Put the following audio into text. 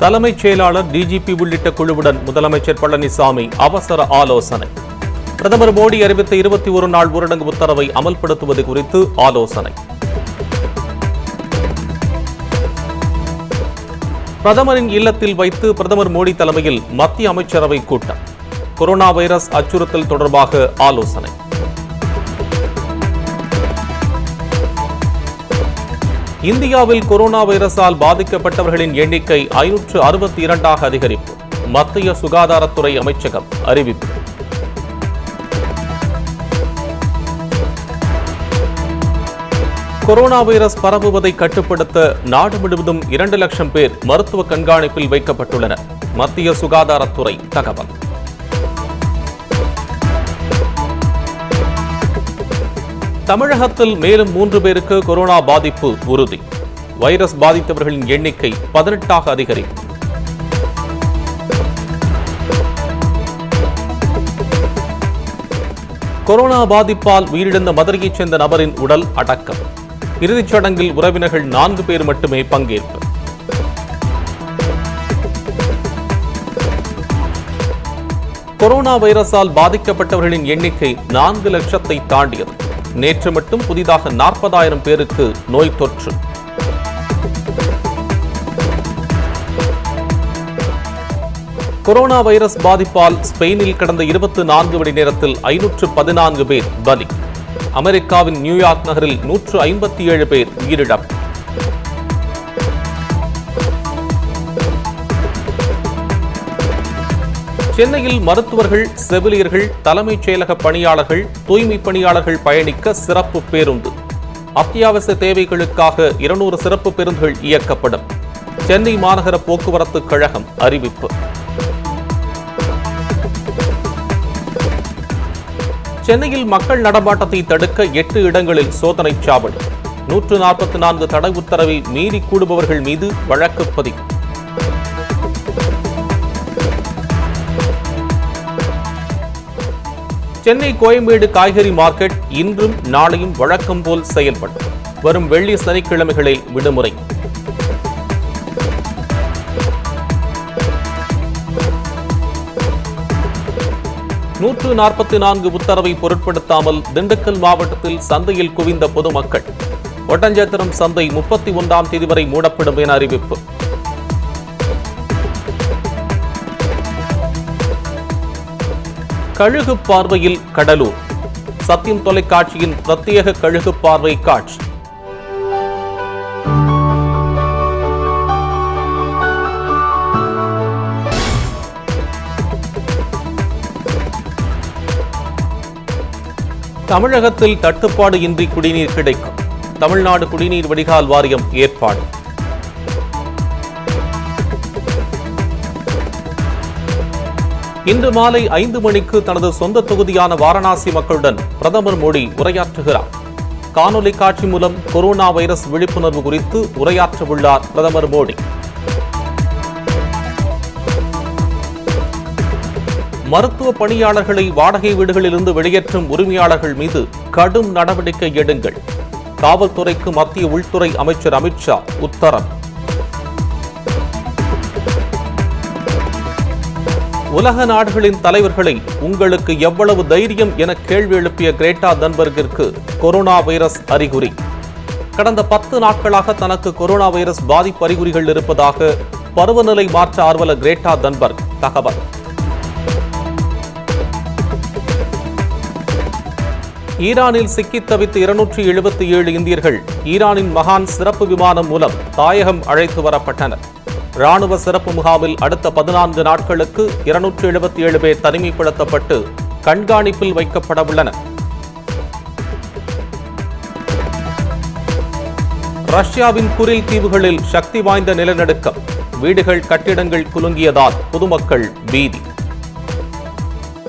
தலைமைச் செயலாளர், டிஜிபி உள்ளிட்ட குழுவுடன் முதலமைச்சர் பழனிசாமி அவசர ஆலோசனை. பிரதமர் மோடி அறிவித்த 21 நாள் ஊரடங்கு உத்தரவை அமல்படுத்துவது குறித்து ஆலோசனை. பிரதமரின் இல்லத்தில் வைத்து பிரதமர் மோடி தலைமையில் மத்திய அமைச்சரவை கூட்டம். கொரோனா வைரஸ் அச்சுறுத்தல் தொடர்பாக ஆலோசனை. இந்தியாவில் கொரோனா வைரஸால் பாதிக்கப்பட்டவர்களின் எண்ணிக்கை 562ஆக அதிகரிப்பு. மத்திய சுகாதாரத்துறை அமைச்சகம் அறிவிப்பு. கொரோனா வைரஸ் பரவுவதை கட்டுப்படுத்த நாடு முழுவதும் 2 லட்சம் பேர் மருத்துவ கண்காணிப்பில் வைக்கப்பட்டுள்ளனர். மத்திய சுகாதாரத்துறை தகவல். தமிழகத்தில் மேலும் 3 பேருக்கு கொரோனா பாதிப்பு உறுதி. வைரஸ் பாதித்தவர்களின் எண்ணிக்கை 18ஆக அதிகரிப்பு. கொரோனா பாதிப்பால் உயிரிழந்த மதுரையைச் சேர்ந்த நபரின் உடல் அடக்கம். இறுதிச் சடங்கில் உறவினர்கள் 4 பேர் மட்டுமே பங்கேற்பு. கொரோனா வைரஸால் பாதிக்கப்பட்டவர்களின் எண்ணிக்கை 4 லட்சத்தை தாண்டியது. நேற்று மட்டும் புதிதாக 40,000 பேருக்கு நோய் தொற்று. கொரோனா வைரஸ் பாதிப்பால் ஸ்பெயினில் கடந்த 24 மணி நேரத்தில் 514 பேர் பலி. அமெரிக்காவின் நியூயார்க் நகரில் 157 பேர் உயிரிழப்பு. சென்னையில் மருத்துவர்கள், செவிலியர்கள், தலைமைச் செயலக பணியாளர்கள், தூய்மை பணியாளர்கள் பயணிக்க சிறப்பு பேருந்து. அத்தியாவசிய தேவைகளுக்காக 200 சிறப்பு பேருந்துகள் இயக்கப்படும். சென்னை மாநகர போக்குவரத்து கழகம் அறிவிப்பு. சென்னையில் மக்கள் நடமாட்டத்தை தடுக்க 8 இடங்களில் சோதனைச் சாவடி. 144 தடை உத்தரவை மீறி கூடுபவர்கள் மீது வழக்கு பதிவு. சென்னை கோயம்பேடு காய்கறி மார்க்கெட் இன்றும் நாளையும் வழக்கம் போல் செயல்படும். வரும் வெள்ளி, சனிக்கிழமைகளில் விடுமுறை. நூற்று 44 உத்தரவை பொருட்படுத்தாமல் திண்டுக்கல் மாவட்டத்தில் சந்தையில் குவிந்த பொதுமக்கள். ஒட்டஞ்சத்திரம் சந்தை 31ஆம் தேதி வரை மூடப்படும் என அறிவிப்பு. கழுகு பார்வையில் கடலூர். சத்தியம் தொலைக்காட்சியின் பிரத்யேக கழுகு பார்வை காட்சி. தமிழகத்தில் தட்டுப்பாடு இன்றி குடிநீர் கிடைக்கும். தமிழ்நாடு குடிநீர் வடிகால் வாரியம் ஏற்பாடு. இன்று மாலை 5 மணிக்கு தனது சொந்த தொகுதியான வாரணாசி மக்களுடன் பிரதமர் மோடி உரையாற்றுகிறார். காணொலி காட்சி மூலம் கொரோனா வைரஸ் விழிப்புணர்வு குறித்து உரையாற்றவுள்ளார் பிரதமர் மோடி. மருத்துவ பணியாளர்களை வாடகை வீடுகளிலிருந்து வெளியேற்றும் உரிமையாளர்கள் மீது கடும் நடவடிக்கை எடுங்கள். காவல்துறைக்கு மத்திய உள்துறை அமைச்சர் அமித்ஷா உத்தரவு. உலக நாடுகளின் தலைவர்களை உங்களுக்கு எவ்வளவு தைரியம் என கேள்வி எழுப்பிய கிரேட்டா தன்பர்கிற்கு கொரோனா வைரஸ் அறிகுறி. கடந்த 10 நாட்களாக தனக்கு கொரோனா வைரஸ் பாதிப்பு அறிகுறிகள் இருப்பதாக பருவநிலை மாற்ற ஆர்வலர் கிரேட்டா தன்பர்க் தகவல். ஈரானில் சிக்கித் தவித்த 277 இந்தியர்கள் ஈரானின் மகான் சிறப்பு விமானம் மூலம் தாயகம் அழைத்து வரப்பட்டனர். ராணுவ சிறப்பு முகாமில் அடுத்த 14 நாட்களுக்கு 277 பேர் தனிமைப்படுத்தப்பட்டு கண்காணிப்பில் வைக்கப்பட உள்ளனர். ரஷ்யாவின் குரில் தீவுகளில் சக்தி வாய்ந்த நிலநடுக்கம். வீடுகள், கட்டிடங்கள் குலுங்கியதால் பொதுமக்கள் பீதி.